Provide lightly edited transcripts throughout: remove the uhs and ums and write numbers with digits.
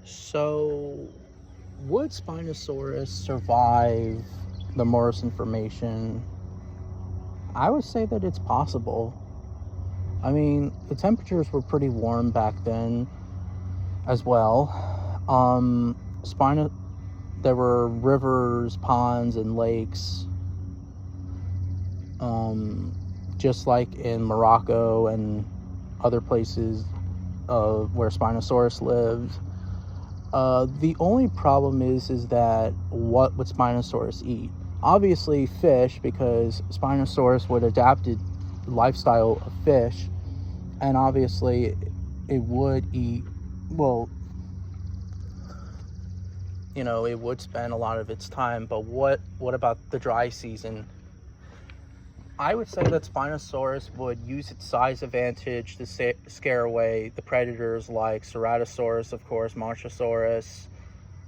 So, would Spinosaurus survive the Morrison Formation? I would say that it's possible. I mean, the temperatures were pretty warm back then as well. Um, Spino- there were rivers, ponds, and lakes, just like in Morocco and other places where Spinosaurus lived. The only problem is that what would Spinosaurus eat? Obviously fish, because Spinosaurus would adapt the lifestyle of fish, and obviously it would eat, well, it would spend a lot of its time, but what about the dry season? I would say that Spinosaurus would use its size advantage to scare away the predators like Ceratosaurus, of course, Machiosaurus,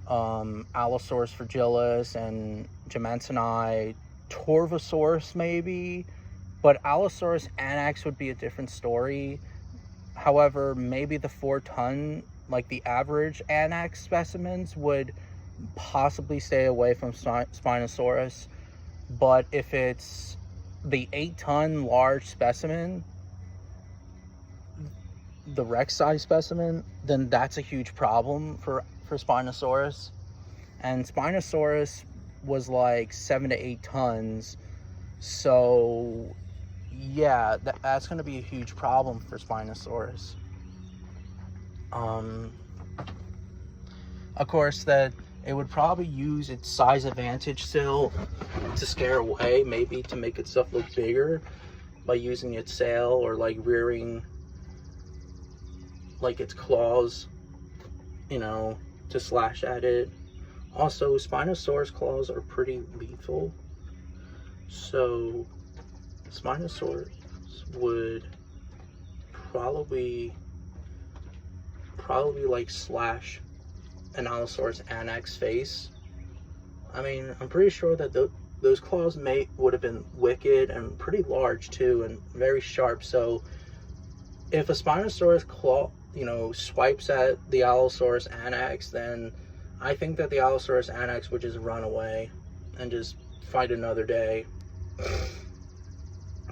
Allosaurus fragilis, and Gemantini, Torvosaurus maybe, but Allosaurus anax would be a different story. However, maybe the 4-ton, like the average anax specimens, would possibly stay away from Spinosaurus, but if it's the 8-ton large specimen, the Rex size specimen, then that's a huge problem for Spinosaurus. And Spinosaurus was like 7 to 8 tons. So yeah, that's going to be a huge problem for Spinosaurus. Of course, that it would probably use its size advantage still to scare away, maybe to make itself look bigger by using its tail or like rearing like its claws, to slash at it. Also, Spinosaurus claws are pretty lethal, so Spinosaurus would probably like slash an Allosaurus anax face. I mean, I'm pretty sure that those claws would have been wicked and pretty large too, and very sharp. So if a Spinosaurus claw, swipes at the Allosaurus anax, then I think that the Allosaurus anax would just run away and just fight another day.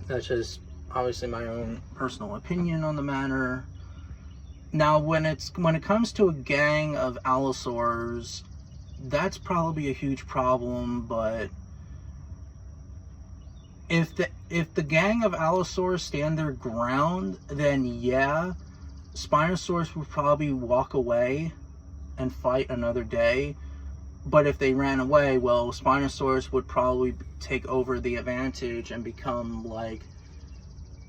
That's just obviously my own personal opinion on the matter. Now, when it comes to a gang of Allosaurs, that's probably a huge problem. But if the gang of Allosaurs stand their ground, then yeah, Spinosaurus would probably walk away and fight another day. But if they ran away, well, Spinosaurus would probably take over the advantage and become like,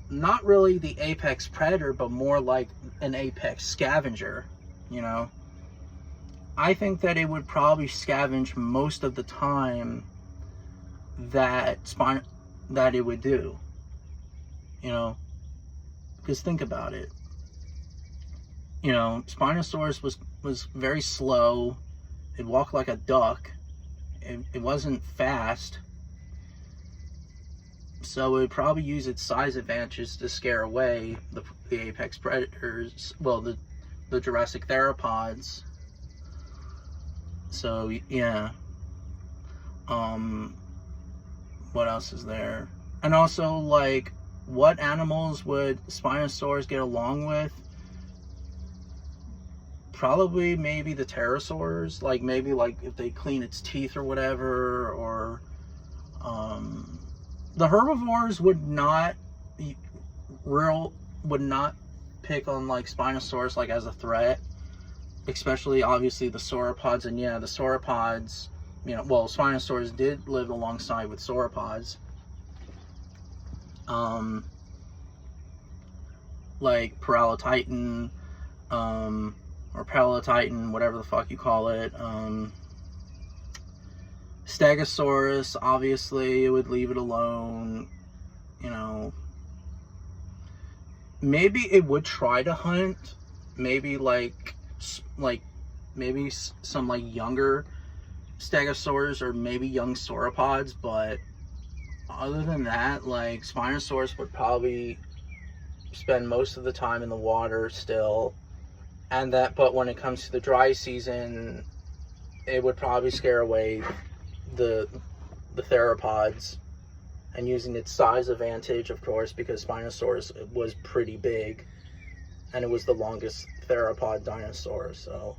not really the apex predator, but more like an apex scavenger. I think that it would probably scavenge most of the time that it would do. Because think about it. Spinosaurus was very slow. It walked like a duck. It wasn't fast. So it would probably use its size advantage to scare away the apex predators. Well, the Jurassic theropods. So yeah. What else is there? And also, like, what animals would Spinosaurus get along with? Probably maybe the pterosaurs. Like, maybe like if they clean its teeth or whatever, or the herbivores would not pick on like Spinosaurus like as a threat, especially obviously the sauropods. And yeah, the sauropods, Spinosaurus did live alongside with sauropods, like Paralotitan, or Palotitan, whatever the fuck you call it. Stegosaurus, obviously, it would leave it alone. Maybe it would try to hunt. Maybe maybe some like younger Stegosaurus or maybe young sauropods. But other than that, like, Spinosaurus would probably spend most of the time in the water still. And that, but when it comes to the dry season, it would probably scare away the theropods, and using its size advantage, of course, because Spinosaurus was pretty big, and it was the longest theropod dinosaur. So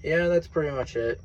yeah, that's pretty much it.